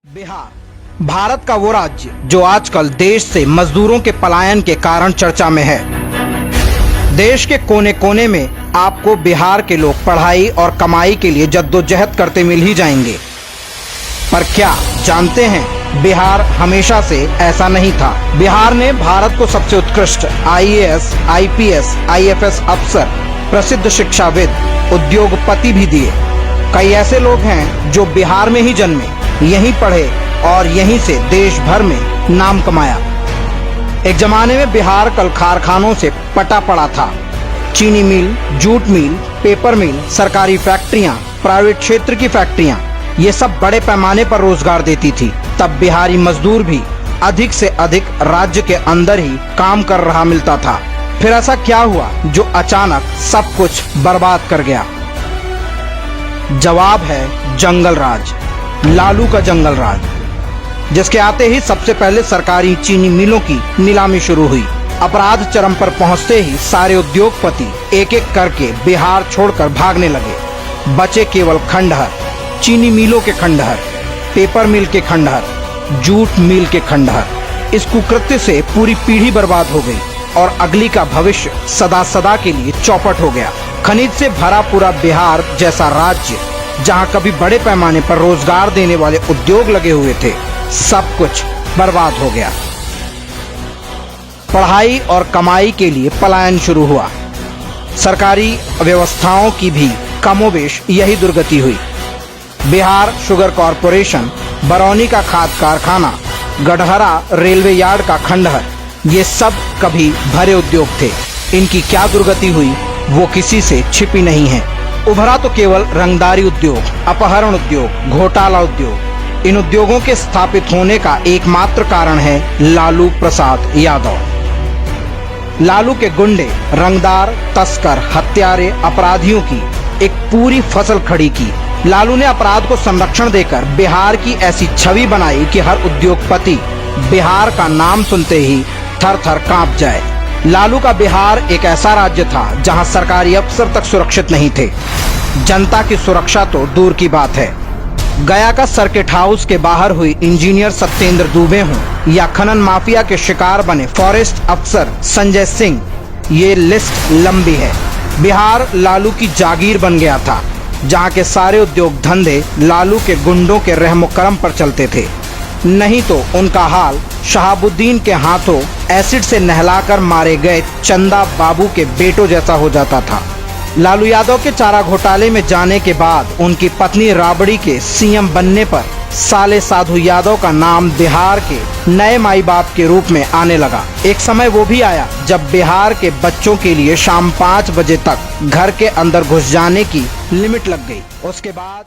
बिहार भारत का वो राज्य जो आजकल देश से मजदूरों के पलायन के कारण चर्चा में है। देश के कोने कोने में आपको बिहार के लोग पढ़ाई और कमाई के लिए जद्दोजहद करते मिल ही जाएंगे। पर क्या जानते हैं, बिहार हमेशा से ऐसा नहीं था। बिहार ने भारत को सबसे उत्कृष्ट आईएएस, आईपीएस, आईएफएस अफसर, प्रसिद्ध शिक्षाविद, उद्योगपति भी दिए। कई ऐसे लोग हैं जो बिहार में ही जन्मे, यहीं पढ़े और यहीं से देश भर में नाम कमाया। एक जमाने में बिहार कल कारखानों से पटा पड़ा था। चीनी मिल, जूट मिल, पेपर मिल, सरकारी फैक्ट्रियां, प्राइवेट क्षेत्र की फैक्ट्रियां, ये सब बड़े पैमाने पर रोजगार देती थी। तब बिहारी मजदूर भी अधिक से अधिक राज्य के अंदर ही काम कर रहा मिलता था। फिर ऐसा क्या हुआ जो अचानक सब कुछ बर्बाद कर गया? जवाब है जंगल राज, लालू का जंगल राज, जिसके आते ही सबसे पहले सरकारी चीनी मिलों की नीलामी शुरू हुई। अपराध चरम पर पहुंचते ही सारे उद्योगपति एक एक करके बिहार छोड़कर भागने लगे। बचे केवल खंडहर, चीनी मिलों के खंडहर, पेपर मिल के खंडहर, जूट मिल के खंडहर। इस कुकृत्य से पूरी पीढ़ी बर्बाद हो गई और अगली का भविष्य सदा सदा के लिए चौपट हो गया। खनिज से भरा पूरा बिहार जैसा राज्य, जहां कभी बड़े पैमाने पर रोजगार देने वाले उद्योग लगे हुए थे, सब कुछ बर्बाद हो गया। पढ़ाई और कमाई के लिए पलायन शुरू हुआ। सरकारी व्यवस्थाओं की भी कमोबेश यही दुर्गति हुई। बिहार शुगर कॉरपोरेशन, बरौनी का खाद कारखाना, गढ़हरा रेलवे यार्ड का खंडहर, ये सब कभी भरे उद्योग थे। इनकी क्या दुर्गति हुई वो किसी से छिपी नहीं है। उभरा तो केवल रंगदारी उद्योग, अपहरण उद्योग, घोटाला उद्योग। इन उद्योगों के स्थापित होने का एकमात्र कारण है लालू प्रसाद यादव। लालू के गुंडे, रंगदार, तस्कर, हत्यारे, अपराधियों की एक पूरी फसल खड़ी की। लालू ने अपराध को संरक्षण देकर बिहार की ऐसी छवि बनाई कि हर उद्योगपति बिहार का नाम सुनते ही थर थर कांप जाए। लालू का बिहार एक ऐसा राज्य था जहां सरकारी अफसर तक सुरक्षित नहीं थे। जनता की सुरक्षा तो दूर की बात है। गया का सर्किट हाउस के बाहर हुई इंजीनियर सत्येंद्र दुबे हों या खनन माफिया के शिकार बने फॉरेस्ट अफसर संजय सिंह, ये लिस्ट लंबी है। बिहार लालू की जागीर बन गया था, जहां के सारे उद्योग धंधे लालू के गुंडों के रहमो करम पर चलते थे। नहीं तो उनका हाल शहाबुद्दीन के हाथों एसिड से नहलाकर मारे गए चंदा बाबू के बेटों जैसा हो जाता था। लालू यादव के चारा घोटाले में जाने के बाद उनकी पत्नी राबड़ी के सीएम बनने पर साले साधु यादव का नाम बिहार के नए माई बाप के रूप में आने लगा। एक समय वो भी आया जब बिहार के बच्चों के लिए शाम 5 बजे तक घर के अंदर घुस जाने की लिमिट लग गई। उसके बाद